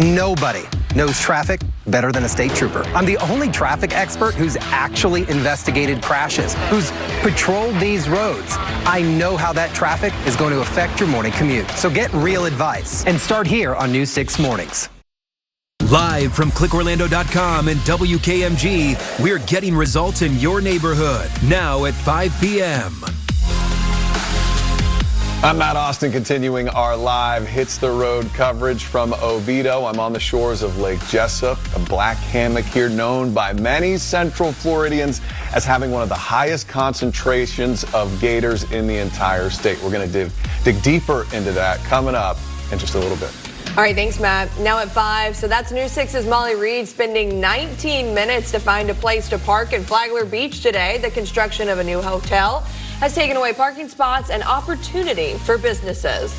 Nobody knows traffic better than a state trooper. I'm the only traffic expert who's actually investigated crashes, who's patrolled these roads. I know how that traffic is going to affect your morning commute. So get real advice and start here on News 6 Mornings. Live from clickorlando.com and WKMG, we're getting results in your neighborhood now at 5 p.m. I'm Matt Austin, continuing our live Hits the Road coverage from Oviedo. I'm on the shores of Lake Jessup, a black hammock here known by many Central Floridians as having one of the highest concentrations of gators in the entire state. We're going to dig deeper into that coming up in just a little bit. All right, thanks, Matt. Now at 5, so that's News 6's Molly Reed spending 19 minutes to find a place to park in Flagler Beach today. The construction of a new hotel has taken away parking spots and opportunity for businesses.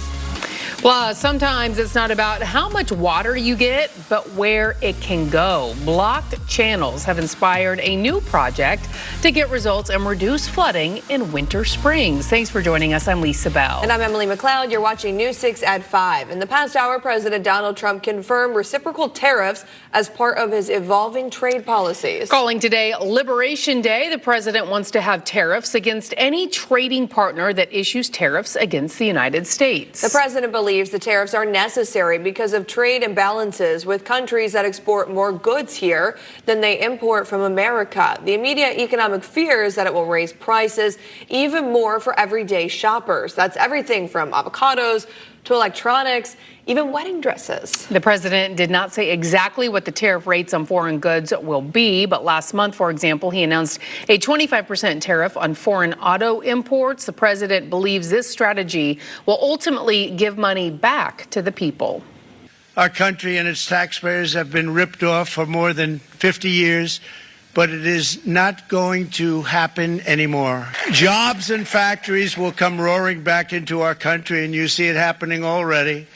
Plus, sometimes it's not about how much water you get, but where it can go. Blocked channels have inspired a new project to get results and reduce flooding in Winter Springs. Thanks for joining us. I'm Lisa Bell. And I'm Emily McLeod. You're watching News 6 at 5. In the past hour, President Donald Trump confirmed reciprocal tariffs as part of his evolving trade policies. Calling today Liberation Day, the president wants to have tariffs against any trading partner that issues tariffs against the United States. The president believes the tariffs are necessary because of trade imbalances with countries that export more goods here than they import from America. The immediate economic fear is that it will raise prices even more for everyday shoppers. That's everything from avocados to electronics, even wedding dresses. The president did not say exactly what the tariff rates on foreign goods will be, but last month, for example, he announced a 25% tariff on foreign auto imports. The president believes this strategy will ultimately give money back to the people. Our country and its taxpayers have been ripped off for more than 50 years. But it is not going to happen anymore. Jobs and factories will come roaring back into our country, and you see it happening already.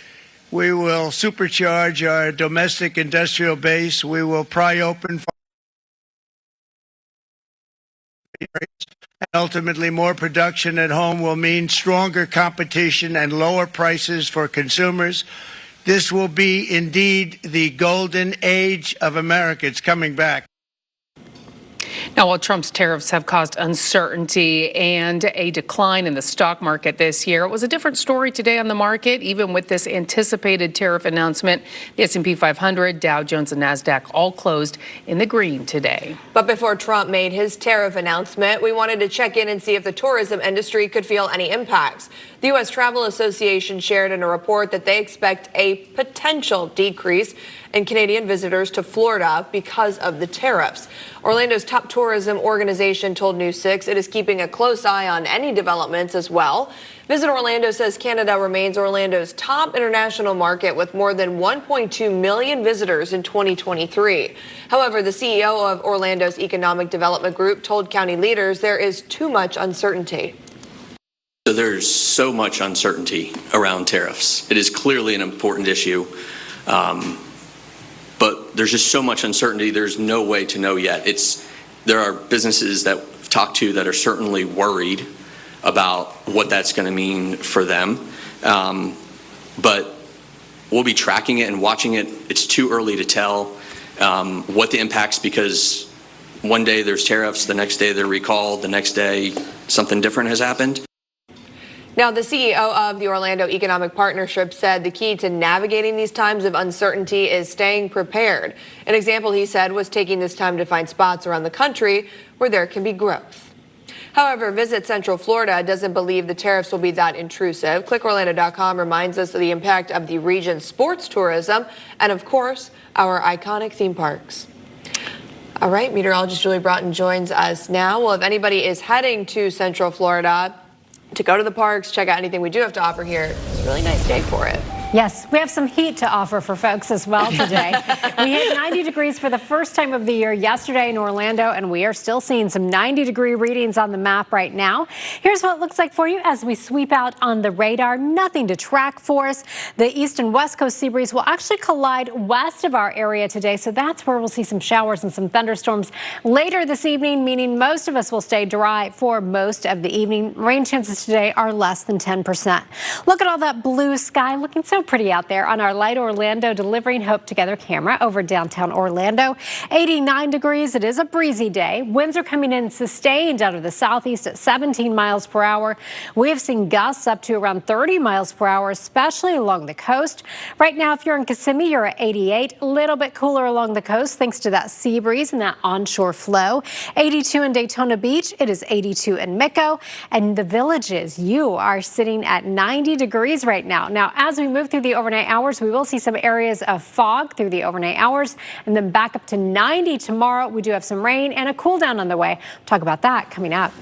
We will supercharge our domestic industrial base. We will pry open and ultimately more production at home will mean stronger competition and lower prices for consumers. This will be indeed the golden age of America. It's coming back. Now, while Trump's tariffs have caused uncertainty and a decline in the stock market this year, it was a different story today on the market. Even with this anticipated tariff announcement, the S&P 500, Dow Jones, and NASDAQ all closed in the green today. But before Trump made his tariff announcement, we wanted to check in and see if the tourism industry could feel any impacts. The U.S. Travel Association shared in a report that they expect a potential decrease in Canadian visitors to Florida because of the tariffs. Orlando's top tourism organization told News 6 it is keeping a close eye on any developments as well. Visit Orlando says Canada remains Orlando's top international market with more than 1.2 million visitors in 2023. However, the CEO of Orlando's Economic Development Group told county leaders there is too much uncertainty. So there's so much uncertainty around tariffs. It is clearly an important issue. But there's just so much uncertainty. There's no way to know yet. There are businesses that we've talked to that are certainly worried about what that's going to mean for them. But we'll be tracking it and watching it. It's too early to tell what the impacts, because one day there's tariffs, the next day they're recalled, the next day something different has happened. Now, the CEO of the Orlando Economic Partnership said the key to navigating these times of uncertainty is staying prepared. An example, he said, was taking this time to find spots around the country where there can be growth. However, Visit Central Florida doesn't believe the tariffs will be that intrusive. ClickOrlando.com reminds us of the impact of the region's sports tourism and, of course, our iconic theme parks. All right, meteorologist Julie Broughton joins us now. Well, if anybody is heading to Central Florida to go to the parks, check out anything we do have to offer here, it's a really nice day for it. Yes, we have some heat to offer for folks as well today. We hit 90 degrees for the first time of the year yesterday in Orlando, and we are still seeing some 90-degree readings on the map right now. Here's what it looks like for you as we sweep out on the radar. Nothing to track for us. The east and west coast sea breeze will actually collide west of our area today, so that's where we'll see some showers and some thunderstorms later this evening, meaning most of us will stay dry for most of the evening. Rain chances today are less than 10%. Look at all that blue sky, looking so pretty out there on our Light Orlando Delivering Hope Together camera over downtown Orlando. 89 degrees. It is a breezy day. Winds are coming in sustained out of the southeast at 17 miles per hour. We have seen gusts up to around 30 miles per hour, especially along the coast. Right now, if you're in Kissimmee, you're at 88. A little bit cooler along the coast thanks to that sea breeze and that onshore flow. 82 in Daytona Beach. It is 82 in Micco. And the Villages, you are sitting at 90 degrees right now. Now, as we move through the overnight hours, we will see some areas of fog through the overnight hours and then back up to 90 tomorrow. We do have some rain and a cool down on the way. We'll talk about that coming up.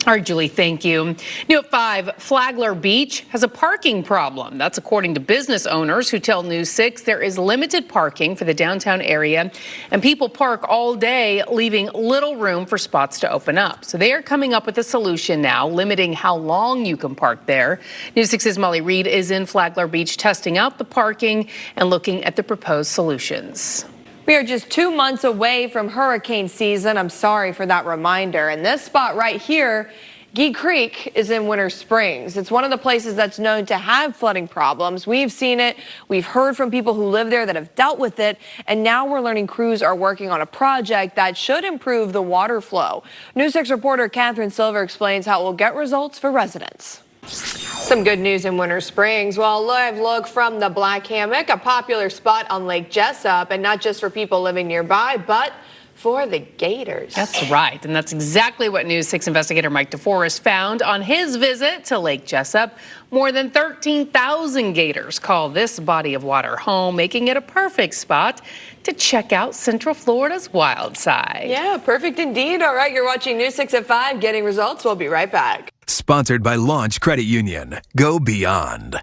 All right, Julie, thank you. New at 5, Flagler Beach has a parking problem. That's according to business owners who tell News 6 there is limited parking for the downtown area, and people park all day, leaving little room for spots to open up. So they are coming up with a solution now, limiting how long you can park there. News 6's Molly Reed is in Flagler Beach testing out the parking and looking at the proposed solutions. We are just 2 months away from hurricane season. I'm sorry for that reminder. And this spot right here, Gee Creek, is in Winter Springs. It's one of the places that's known to have flooding problems. We've seen it. We've heard from people who live there that have dealt with it. And now we're learning crews are working on a project that should improve the water flow. News 6 reporter Catherine Silver explains how it will get results for residents. Some good news in Winter Springs. Well, a live look from the Black Hammock, a popular spot on Lake Jessup, and not just for people living nearby, but for the gators. That's right, and that's exactly what News 6 investigator Mike DeForest found on his visit to Lake Jessup. More than 13,000 gators call this body of water home, making it a perfect spot to check out Central Florida's wild side. Yeah, perfect indeed. All right, you're watching News 6 at 5, getting results. We'll be right back. Sponsored by Launch Credit Union. Go beyond.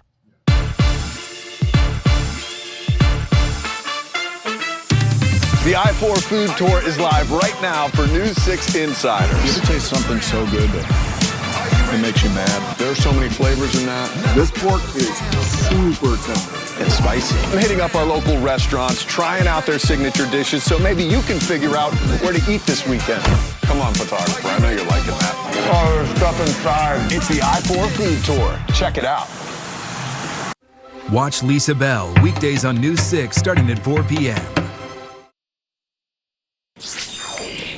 The I-4 food tour is live right now for News 6 Insiders. You ever taste something so good that it makes you mad? There are so many flavors in that. This pork is super tender and spicy. I'm hitting up our local restaurants, trying out their signature dishes, so maybe you can figure out where to eat this weekend. Come on, photographer, I know you're liking that. Oh, there's stuff inside. It's the I-4 food tour. Check it out. Watch Lisa Bell weekdays on News 6 starting at 4 p.m.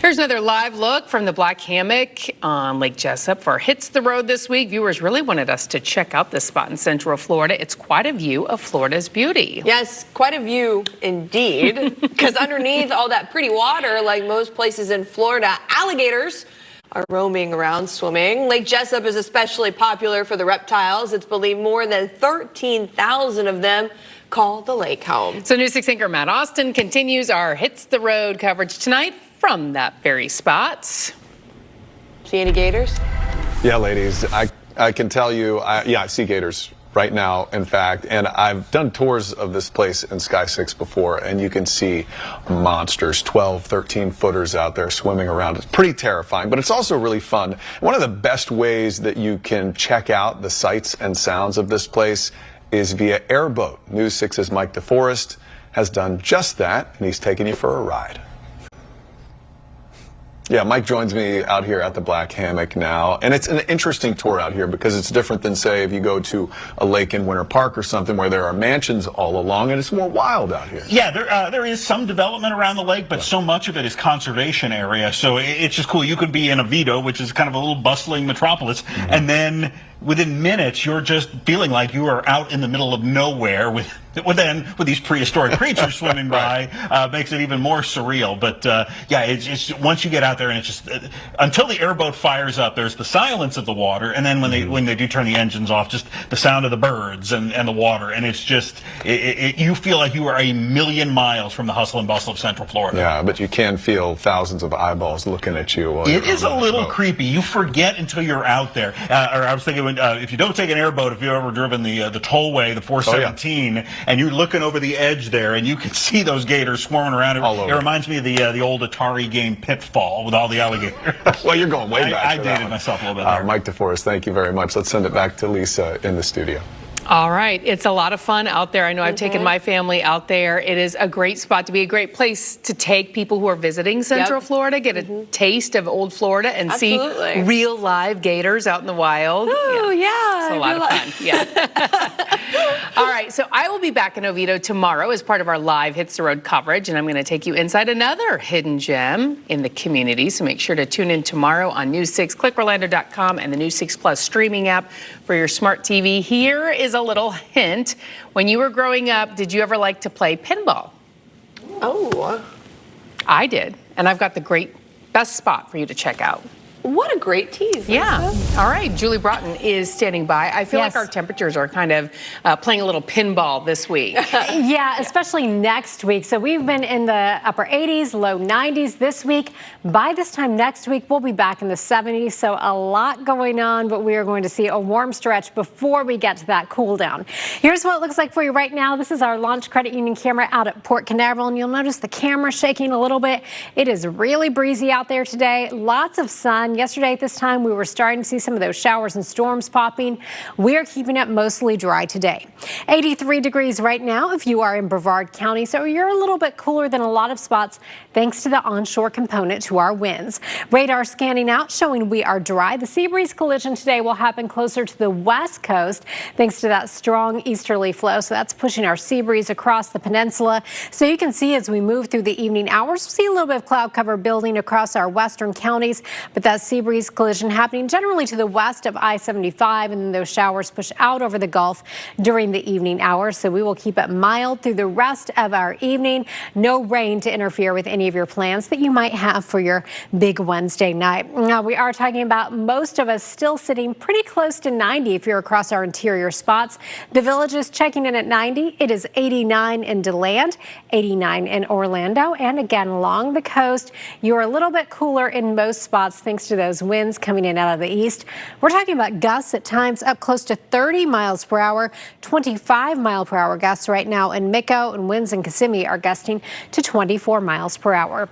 Here's another live look from the Black Hammock on Lake Jessup for Hits the Road this week. Viewers really wanted us to check out this spot in Central Florida. It's quite a view of Florida's beauty. Yes, quite a view indeed, because underneath all that pretty water, like most places in Florida, alligators are roaming around swimming. Lake Jessup is especially popular for the reptiles. It's believed more than 13,000 of them call the lake home. So News 6 anchor Matt Austin continues our Hits the Road coverage tonight from that very spot. See any gators? Yeah, ladies, I can tell you, I see gators right now, in fact, and I've done tours of this place in Sky 6 before, and you can see monsters, 12, 13 footers out there swimming around. It's pretty terrifying, but it's also really fun. One of the best ways that you can check out the sights and sounds of this place is via airboat. News 6's Mike DeForest has done just that, and he's taking you for a ride. Yeah, Mike joins me out here at the Black Hammock now, and it's an interesting tour out here because it's different than, say, if you go to a lake in Winter Park or something where there are mansions all along, and it's more wild out here. Yeah, there is some development around the lake, but so much of it is conservation area, so it's just cool. You could be in Oviedo, which is kind of a little bustling metropolis, and then within minutes, you're just feeling like you are out in the middle of nowhere with these prehistoric creatures swimming by, makes it even more surreal. But yeah, it's once you get out there, and it's just until the airboat fires up, there's the silence of the water, and then when they do turn the engines off, just the sound of the birds and the water, and it's just you feel like you are a million miles from the hustle and bustle of Central Florida. Yeah, but you can feel thousands of eyeballs looking at you. It is a little creepy. You forget until you're out there. Or I was thinking, if you don't take an airboat, if you've ever driven the tollway, the 417, and you're looking over the edge there, and you can see those gators swarming around. It reminds me of the old Atari game Pitfall with all the alligators. Well, you're going way back. I dated myself a little bit there. Mike DeForest, thank you very much. Let's send it back to Lisa in the studio. All right. It's a lot of fun out there. I know I've taken my family out there. It is a great spot to be, a great place to take people who are visiting Central Florida, get a taste of old Florida and see real live gators out in the wild. Oh, yeah. It's a lot of fun. Yeah. All right. So I will be back in Oviedo tomorrow as part of our live Hits the Road coverage, and I'm going to take you inside another hidden gem in the community. So make sure to tune in tomorrow on News 6, clickorlando.com, and the News 6 Plus streaming app for your smart TV. Here is a little hint. When you were growing up, did you ever like to play pinball? Oh. I did. And I've got the best spot for you to check out. What a great tease. Yeah. All right. Julie Broughton is standing by. I feel like our temperatures are kind of playing a little pinball this week. Yeah, especially next week. So we've been in the upper 80s, low 90s this week. By this time next week, we'll be back in the 70s. So a lot going on, but we are going to see a warm stretch before we get to that cool down. Here's what it looks like for you right now. This is our Launch Credit Union camera out at Port Canaveral, and you'll notice the camera shaking a little bit. It is really breezy out there today. Lots of sun. Yesterday at this time, we were starting to see some of those showers and storms popping. We're keeping it mostly dry today. 83 degrees right now if you are in Brevard County, so you're a little bit cooler than a lot of spots thanks to the onshore component to our winds. Radar scanning out showing we are dry. The sea breeze collision today will happen closer to the west coast thanks to that strong easterly flow, so that's pushing our sea breeze across the peninsula. So you can see as we move through the evening hours, we'll see a little bit of cloud cover building across our western counties, but that sea breeze collision happening generally to the west of I-75, and then those showers push out over the Gulf during the evening hours. So we will keep it mild through the rest of our evening. No rain to interfere with any of your plans that you might have for your big Wednesday night. Now, we are talking about most of us still sitting pretty close to 90 if you're across our interior spots. The Village is checking in at 90. It is 89 in DeLand, 89 in Orlando, and again along the coast, you're a little bit cooler in most spots thanks to those winds coming in out of the east. We're talking about gusts at times up close to 30 miles per hour, 25 mile per hour gusts right now in Mico, and winds in Kissimmee are gusting to 24 miles per hour.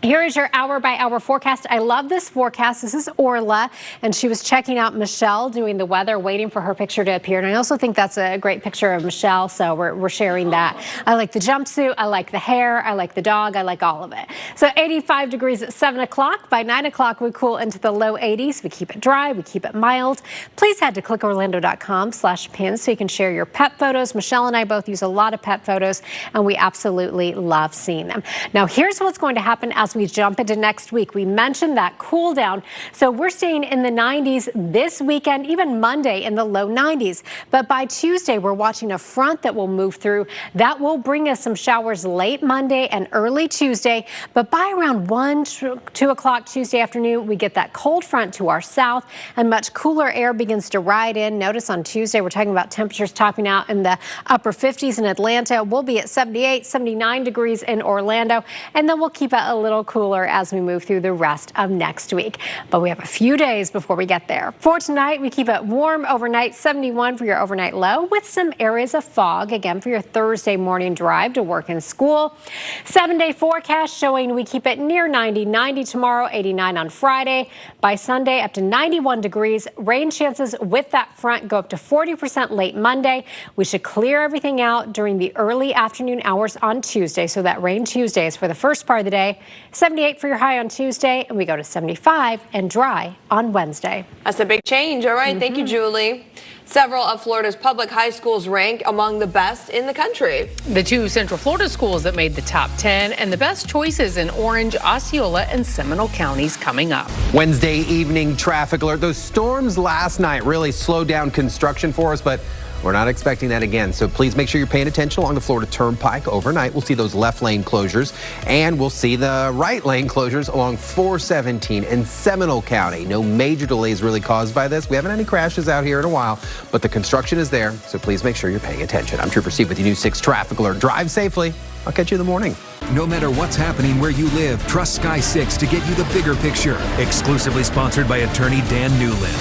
Here is your hour-by-hour forecast. I love this forecast. This is Orla, and she was checking out Michelle doing the weather, waiting for her picture to appear. And I also think that's a great picture of Michelle, so we're sharing that. I like the jumpsuit. I like the hair. I like the dog. I like all of it. So 85 degrees at 7 o'clock. By 9 o'clock, we cool into the low 80s. We keep it dry. We keep it mild. Please head to clickorlando.com/pins so you can share your pet photos. Michelle and I both use a lot of pet photos, and we absolutely love seeing them. Now, here's what's going to happen as we jump into next week. We mentioned that cool down. So we're staying in the 90s this weekend, even Monday in the low 90s. But by Tuesday, we're watching a front that will move through. That will bring us some showers late Monday and early Tuesday. But by around 1, 2 o'clock Tuesday afternoon, we get that cold front to our south and much cooler air begins to ride in. Notice on Tuesday, we're talking about temperatures topping out in the upper 50s in Atlanta. We'll be at 78, 79 degrees in Orlando. And then we'll keep it a little cooler as we move through the rest of next week. But we have a few days before we get there. For tonight, we keep it warm overnight, 71 for your overnight low with some areas of fog, again, for your Thursday morning drive to work and school. 7-day forecast showing we keep it near 90, 90 tomorrow, 89 on Friday. By Sunday, up to 91 degrees. Rain chances with that front go up to 40% late Monday. We should clear everything out during the early afternoon hours on Tuesday. So that rain Tuesday is for the first part of the day. 78 for your high on Tuesday, and we go to 75 and dry on Wednesday. That's a big change. All right. Thank you, Julie. Several of Florida's public high schools rank among the best in the country. The 2 Central Florida schools that made the top 10 and the best choices in Orange, Osceola, and Seminole counties coming up. Wednesday evening traffic alert. Those storms last night really slowed down construction for us, but we're not expecting that again, so please make sure you're paying attention along the Florida Turnpike overnight. We'll see those left lane closures, and we'll see the right lane closures along 417 in Seminole County. No major delays really caused by this. We haven't had any crashes out here in a while, but the construction is there, so please make sure you're paying attention. I'm Trooper Steve with your News 6 Traffic Alert. Drive safely. I'll catch you in the morning. No matter what's happening where you live, trust Sky 6 to get you the bigger picture. Exclusively sponsored by attorney Dan Newland.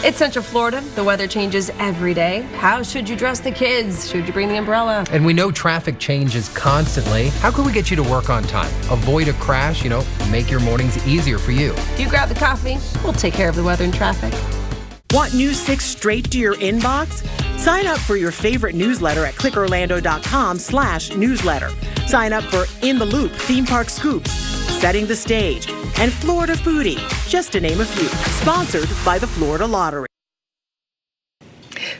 It's Central Florida. The weather changes every day. How should you dress the kids? Should you bring the umbrella? And we know traffic changes constantly. How can we get you to work on time? Avoid a crash, make your mornings easier for you. You grab the coffee. We'll take care of the weather and traffic. Want News 6 straight to your inbox? Sign up for your favorite newsletter at clickorlando.com/newsletter. Sign up for In the Loop Theme Park Scoops, Setting the Stage, and Florida Foodie, just to name a few. Sponsored by the Florida Lottery.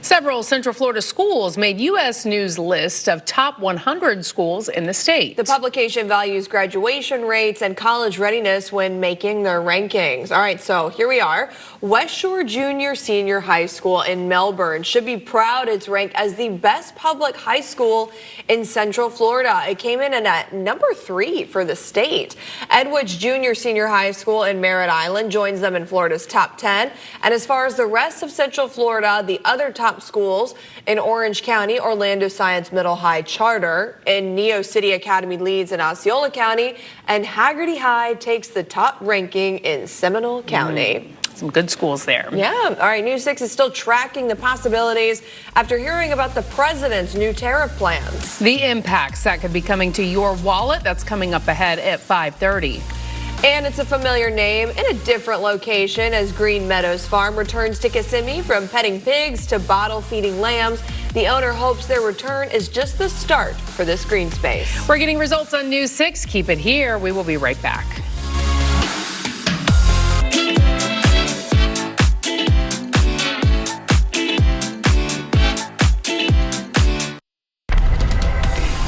Several Central Florida schools made U.S. News list of top 100 schools in the state. The publication values graduation rates and college readiness when making their rankings. All right, so here we are. West Shore Junior Senior High School in Melbourne should be proud it's ranked as the best public high school in Central Florida. It came in at number 3 for the state. Edward's Junior Senior High School in Merritt Island joins them in Florida's top 10. And as far as the rest of Central Florida, the other top schools in Orange County, Orlando Science Middle High Charter, in Neo City Academy leads in Osceola County, and Haggerty High takes the top ranking in Seminole County. Some good schools there. Yeah. All right. News 6 is still tracking the possibilities after hearing about the president's new tariff plans. The impacts that could be coming to your wallet, that's coming up ahead at 5:30. And it's a familiar name in a different location as Green Meadows Farm returns to Kissimmee. From petting pigs to bottle feeding lambs, the owner hopes their return is just the start for this green space. We're getting results on News 6. Keep it here. We will be right back.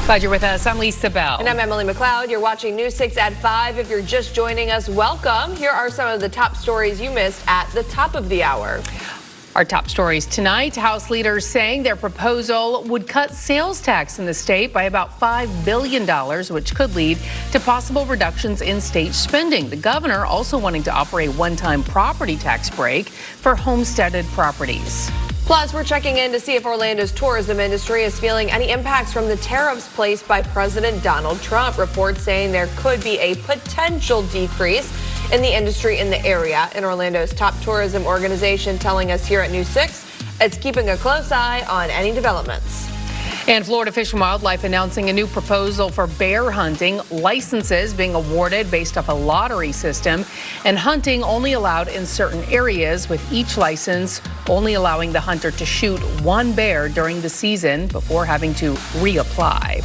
Glad you're with us. I'm Lisa Bell. And I'm Emily McLeod. You're watching News 6 at 5. If you're just joining us, welcome. Here are some of the top stories you missed at the top of the hour. Our top stories tonight, House leaders saying their proposal would cut sales tax in the state by about $5 billion, which could lead to possible reductions in state spending. The governor also wanting to offer a one-time property tax break for homesteaded properties. Plus, we're checking in to see if Orlando's tourism industry is feeling any impacts from the tariffs placed by President Donald Trump. Reports saying there could be a potential decrease in the industry in the area. And Orlando's top tourism organization telling us here at News 6, it's keeping a close eye on any developments. And Florida Fish and Wildlife announcing a new proposal for bear hunting, licenses being awarded based off a lottery system, and hunting only allowed in certain areas, with each license only allowing the hunter to shoot one bear during the season before having to reapply.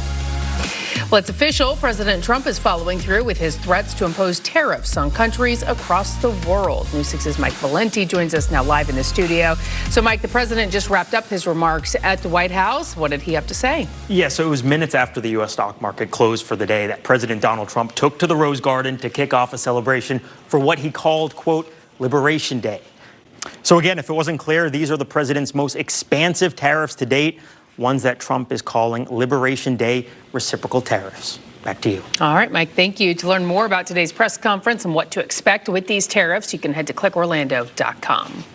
Well, it's official. President Trump is following through with his threats to impose tariffs on countries across the world. News 6's Mike Valenti joins us now live in the studio. So, Mike, the president just wrapped up his remarks at the White House. What did he have to say? Yeah, so it was minutes after the U.S. stock market closed for the day that President Donald Trump took to the Rose Garden to kick off a celebration for what he called, quote, Liberation Day. So again, if it wasn't clear, these are the president's most expansive tariffs to date, ones that Trump is calling Liberation Day reciprocal tariffs. Back to you. All right, Mike, thank you. To learn more about today's press conference and what to expect with these tariffs, you can head to clickorlando.com.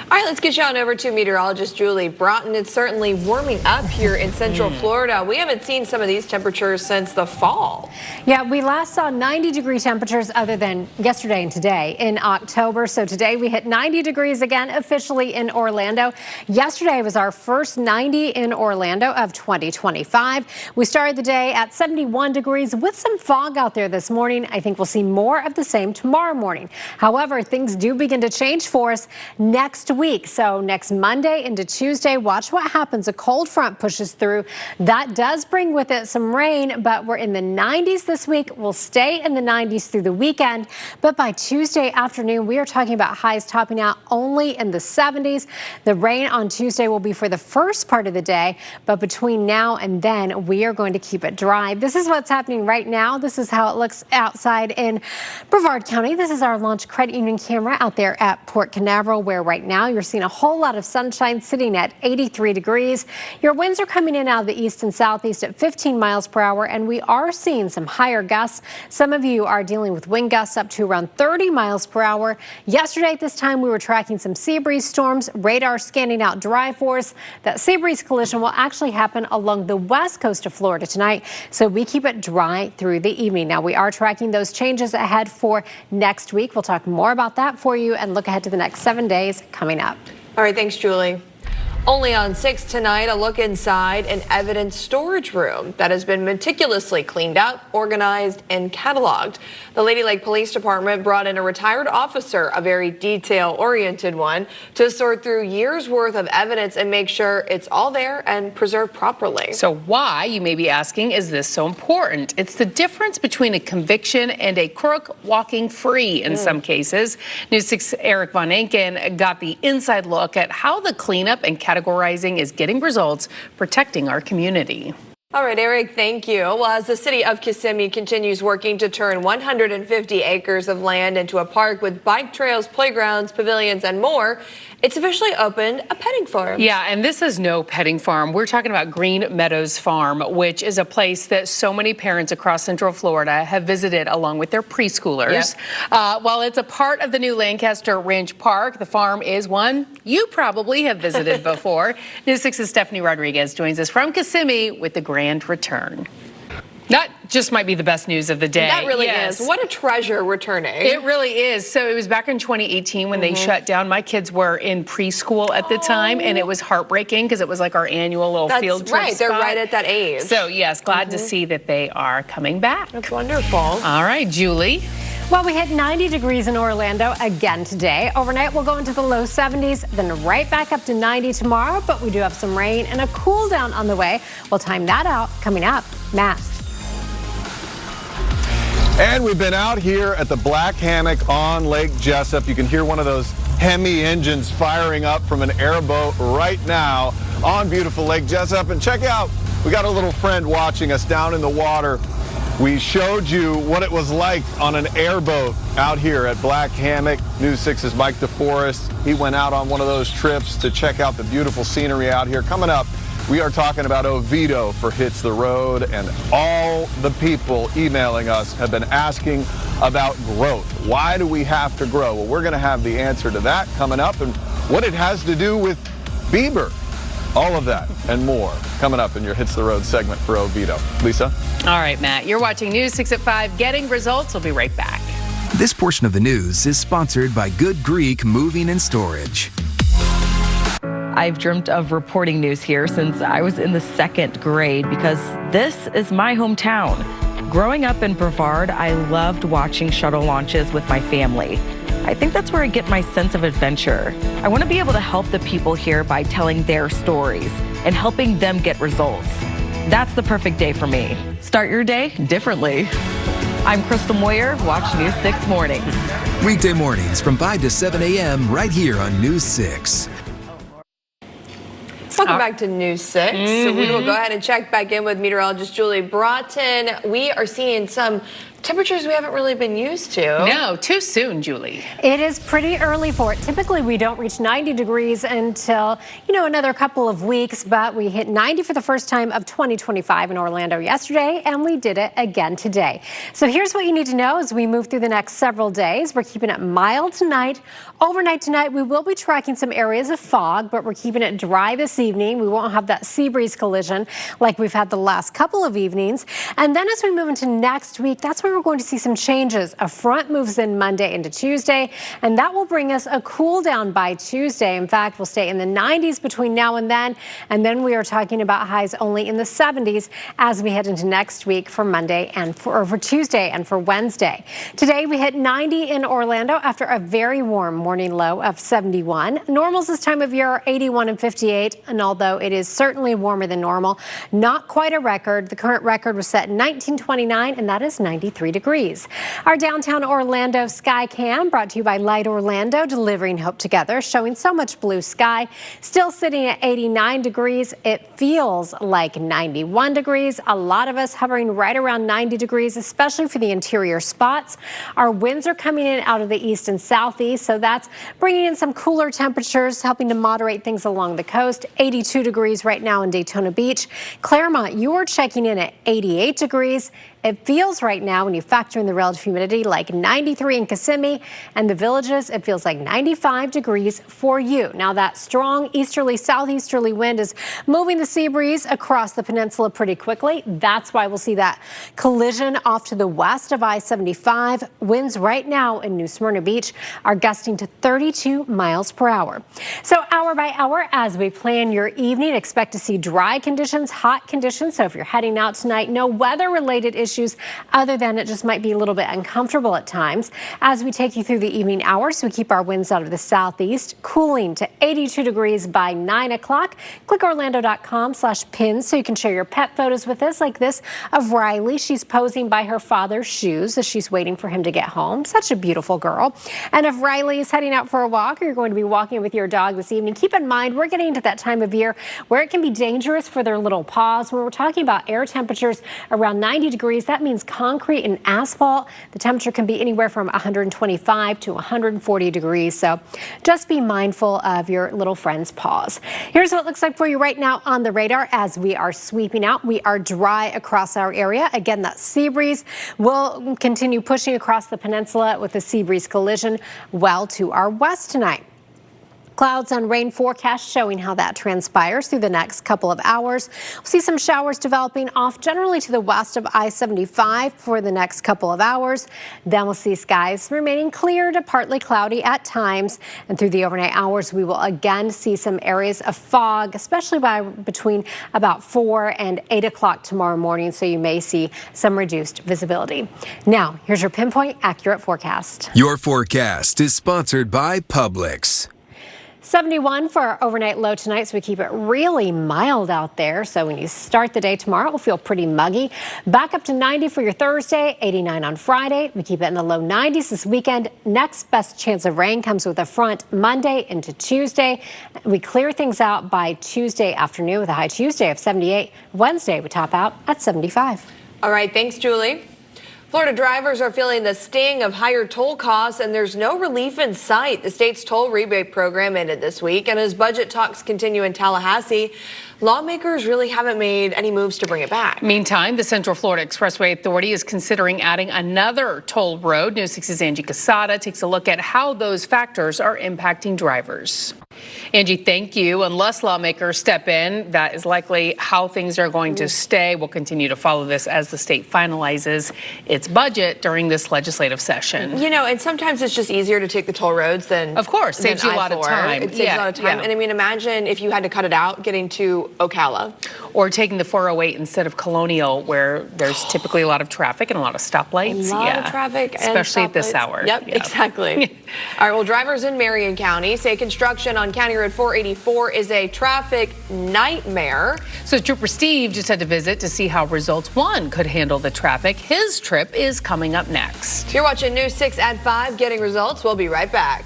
All right, let's get you on over to meteorologist Julie Broughton. It's certainly warming up here in Central Florida. We haven't seen some of these temperatures since the fall. Yeah, we last saw 90-degree temperatures other than yesterday and today in October. So today we hit 90 degrees again officially in Orlando. Yesterday was our first 90 in Orlando of 2025. We started the day at 71 degrees with some fog out there this morning. I think we'll see more of the same tomorrow morning. However, things do begin to change for us next week. So next Monday into Tuesday, watch what happens. A cold front pushes through. That does bring with it some rain, but we're in the 90s this week. We'll stay in the 90s through the weekend. But by Tuesday afternoon, we are talking about highs topping out only in the 70s. The rain on Tuesday will be for the first part of the day, but between now and then, we are going to keep it dry. This is what's happening right now. This is how it looks outside in Brevard County. This is our Launch Credit Union camera out there at Port Canaveral, where right now you're seeing a whole lot of sunshine sitting at 83 degrees. Your winds are coming in out of the east and southeast at 15 miles per hour, and we are seeing some higher gusts. Some of you are dealing with wind gusts up to around 30 miles per hour. Yesterday at this time, we were tracking some sea breeze storms. Radar scanning out dry for us. That sea breeze collision will actually happen along the west coast of Florida tonight, so we keep it dry through the evening. Now, we are tracking those changes ahead for next week. We'll talk more about that for you and look ahead to the next 7 days coming up. All right, thanks, Julie. Only on 6 tonight, a look inside an evidence storage room that has been meticulously cleaned up, organized, and cataloged. The Lady Lake Police Department brought in a retired officer, a very detail-oriented one, to sort through years' worth of evidence and make sure it's all there and preserved properly. So why, you may be asking, is this so important? It's the difference between a conviction and a crook walking free in some cases. News 6 Eric Von Enken got the inside look at how the cleanup and categorizing is getting results, protecting our community. All right, Eric, thank you. Well, as the city of Kissimmee continues working to turn 150 acres of land into a park with bike trails, playgrounds, pavilions, and more, it's officially opened a petting farm. Yeah, and this is no petting farm. We're talking about Green Meadows Farm, which is a place that so many parents across Central Florida have visited along with their preschoolers. Yep. While it's a part of the new Lancaster Ranch Park, the farm is one you probably have visited before. News 6's Stephanie Rodriguez joins us from Kissimmee with the grand return. That just might be the best news of the day. That really is. What a treasure returning. It really is. So it was back in 2018 when they shut down. My kids were in preschool at the time, and it was heartbreaking because it was like our annual little field trip right. spot. They're right at that age. So, yes, glad to see that they are coming back. That's wonderful. All right, Julie. Well, we hit 90 degrees in Orlando again today. Overnight, we'll go into the low 70s, then right back up to 90 tomorrow, but we do have some rain and a cool down on the way. We'll time that out coming up. Matt. And we've been out here at the Black Hammock on Lake Jessup. You can hear one of those Hemi engines firing up from an airboat right now on beautiful Lake Jessup. And check out, we got a little friend watching us down in the water. We showed you what it was like on an airboat out here at Black Hammock. News 6's Mike DeForest. He went out on one of those trips to check out the beautiful scenery out here. Coming up, we are talking about Oviedo for Hits the Road, and all the people emailing us have been asking about growth. Why do we have to grow? Well, we're going to have the answer to that coming up, and what it has to do with Bieber. All of that and more coming up in your Hits the Road segment for Oviedo. Lisa? All right, Matt, you're watching News 6 at 5, getting results. We'll be right back. This portion of the news is sponsored by Good Greek Moving and Storage. I've dreamt of reporting news here since I was in the 2nd grade because this is my hometown. Growing up in Brevard, I loved watching shuttle launches with my family. I think that's where I get my sense of adventure. I want to be able to help the people here by telling their stories and helping them get results. That's the perfect day for me. Start your day differently. I'm Crystal Moyer. Watch News 6 Mornings. Weekday mornings from 5 to 7 a.m. right here on News 6. Welcome back to News 6. So we will go ahead and check back in with meteorologist Julie Broughton. We are seeing some temperatures we haven't really been used to. No, too soon, Julie. It is pretty early for it. Typically, we don't reach 90 degrees until, another couple of weeks, but we hit 90 for the first time of 2025 in Orlando yesterday, and we did it again today. So here's what you need to know as we move through the next several days. We're keeping it mild tonight. Overnight tonight, we will be tracking some areas of fog, but we're keeping it dry this evening. We won't have that sea breeze collision like we've had the last couple of evenings. And then as we move into next week, that's where we're going to see some changes. A front moves in Monday into Tuesday, and that will bring us a cool down by Tuesday. In fact, we'll stay in the 90s between now and then we are talking about highs only in the 70s as we head into next week for Monday and for Tuesday and for Wednesday. Today we hit 90 in Orlando after a very warm morning low of 71. Normals this time of year are 81 and 58, and although it is certainly warmer than normal, not quite a record. The current record was set in 1929, and that is 93 degrees. Our downtown Orlando sky cam brought to you by Light Orlando, delivering hope together, showing so much blue sky. Still sitting at 89 degrees. It feels like 91 degrees. A lot of us hovering right around 90 degrees, especially for the interior spots. Our winds are coming in out of the east and southeast, so that's bringing in some cooler temperatures, helping to moderate things along the coast. 82 degrees right now in Daytona Beach. Claremont, you are checking in at 88 degrees. It feels right now, when you factor in the relative humidity, like 93 in Kissimmee, and the Villages, it feels like 95 degrees for you. Now, that strong easterly, southeasterly wind is moving the sea breeze across the peninsula pretty quickly. That's why we'll see that collision off to the west of I-75. Winds right now in New Smyrna Beach are gusting to 32 miles per hour. So hour by hour, as we plan your evening, expect to see dry conditions, hot conditions. So if you're heading out tonight, no weather-related issues other than it just might be a little bit uncomfortable at times. As we take you through the evening hours, we keep our winds out of the southeast, cooling to 82 degrees by 9 o'clock. Click Orlando.com/pins so you can share your pet photos with us, like this of Riley. She's posing by her father's shoes as she's waiting for him to get home. Such a beautiful girl. And if Riley is heading out for a walk, or you're going to be walking with your dog this evening, keep in mind we're getting into that time of year where it can be dangerous for their little paws. When we're talking about air temperatures around 90 degrees, that means concrete and asphalt. The temperature can be anywhere from 125 to 140 degrees. So just be mindful of your little friend's paws. Here's what it looks like for you right now on the radar as we are sweeping out. We are dry across our area. Again, that sea breeze will continue pushing across the peninsula with a sea breeze collision well to our west tonight. Clouds and rain forecast showing how that transpires through the next couple of hours. We'll see some showers developing off generally to the west of I-75 for the next couple of hours. Then we'll see skies remaining clear to partly cloudy at times. And through the overnight hours, we will again see some areas of fog, especially by between about 4 and 8 o'clock tomorrow morning. So you may see some reduced visibility. Now, here's your pinpoint accurate forecast. Your forecast is sponsored by Publix. 71 for our overnight low tonight, so we keep it really mild out there. So when you start the day tomorrow, it will feel pretty muggy. Back up to 90 for your Thursday, 89 on Friday. We keep it in the low 90s this weekend. Next best chance of rain comes with a front Monday into Tuesday. We clear things out by Tuesday afternoon with a high Tuesday of 78. Wednesday, we top out at 75. All right, thanks, Julie. Florida drivers are feeling the sting of higher toll costs, and there's no relief in sight. The state's toll rebate program ended this week, and as budget talks continue in Tallahassee, lawmakers really haven't made any moves to bring it back. Meantime, the Central Florida Expressway Authority is considering adding another toll road. News 6's Angie Casada takes a look at how those factors are impacting drivers. Angie, thank you. Unless lawmakers step in, that is likely how things are going to stay. We'll continue to follow this as the state finalizes its budget during this legislative session. You know, and sometimes it's just easier to take the toll roads than Of course, saves you a lot of time. It saves a lot of time. Yeah. And I mean, imagine if you had to cut it out getting to Ocala. Or taking the 408 instead of Colonial, where there's typally a lot of traffic and a lot of stoplights. A lot of traffic, especially and at this hour. Yep, exactly. All right, well, drivers in Marion County say construction on County Road 484 is a traffic nightmare. So Trooper Steve just had to visit to see how Results 1 could handle the traffic. His trip is coming up next. You're watching News 6 at 5, Getting Results. We'll be right back.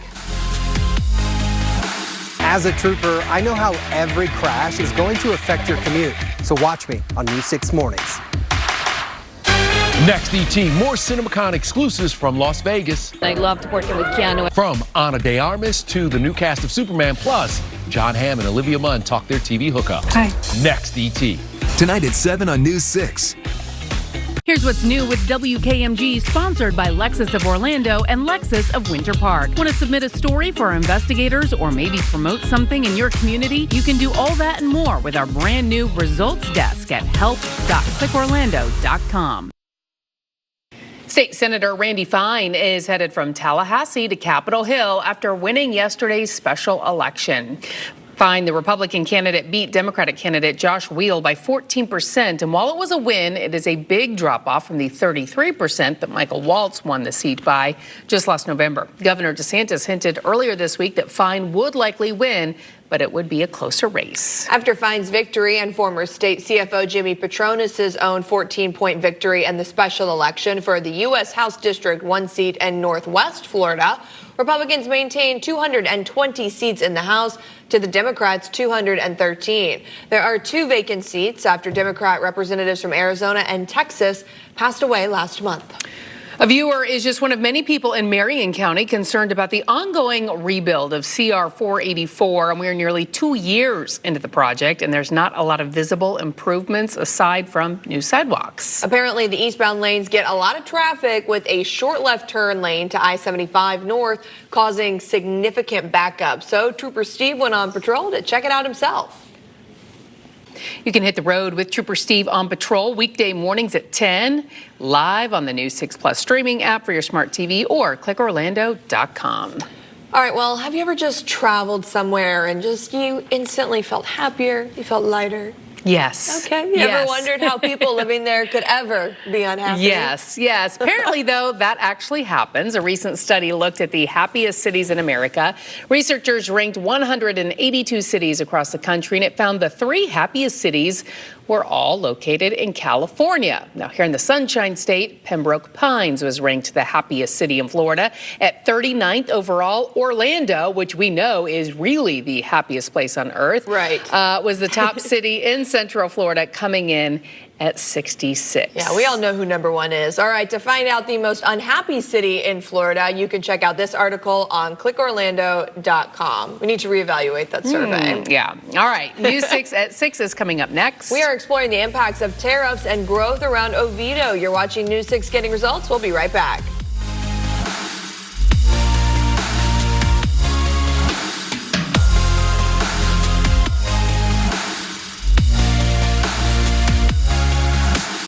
As a trooper, I know how every crash is going to affect your commute. So watch me on News 6 Mornings. Next, ET, more CinemaCon exclusives from Las Vegas. I loved working with Keanu. From Ana de Armas to the new cast of Superman, plus John Hamm and Olivia Munn talk their TV hookup. Hi. Next, ET. Tonight at 7 on News 6. Here's what's new with WKMG, sponsored by Lexus of Orlando and Lexus of Winter Park. Want to submit a story for our investigators or maybe promote something in your community? You can do all that and more with our brand new results desk at help.clickorlando.com. State Senator Randy Fine is headed from Tallahassee to Capitol Hill after winning yesterday's special election. Fine, the Republican candidate, beat Democratic candidate Josh Weil by 14%. And while it was a win, it is a big drop off from the 33% that Michael Waltz won the seat by just last November. Governor DeSantis hinted earlier this week that Fine would likely win, but it would be a closer race. After Fine's victory and former state CFO Jimmy Petronis's own 14-point victory in the special election for the U.S. House District 1 seat in Northwest Florida, Republicans maintain 220 seats in the House to the Democrats' 213. There are 2 vacant seats after Democrat representatives from Arizona and Texas passed away last month. A viewer is just one of many people in Marion County concerned about the ongoing rebuild of CR 484, and we're nearly 2 years into the project, and there's not a lot of visible improvements aside from new sidewalks. Apparently, the eastbound lanes get a lot of traffic with a short left turn lane to I-75 north, causing significant backup. So Trooper Steve went on patrol to check it out himself. You can hit the road with Trooper Steve on patrol weekday mornings at 10, live on the new 6 Plus streaming app for your smart TV or clickorlando.com. All right, well, have you ever just traveled somewhere and you instantly felt happier, you felt lighter? Yes. Okay. You ever wondered how people living there could ever be unhappy? Yes. Apparently, though, that actually happens. A recent study looked at the happiest cities in America. Researchers ranked 182 cities across the country, and it found the 3 happiest cities were all located in California. Now, here in the Sunshine State, Pembroke Pines was ranked the happiest city in Florida. At 39th overall, Orlando, which we know is really the happiest place on earth, was the top city in Central Florida, coming in at 66. Yeah, we all know who number 1 is. All right, to find out the most unhappy city in Florida, you can check out this article on clickorlando.com. We need to reevaluate that survey. Yeah. All right, News 6 at 6 is coming up next. We are exploring the impacts of tariffs and growth around Oviedo. You're watching News 6 Getting Results. We'll be right back.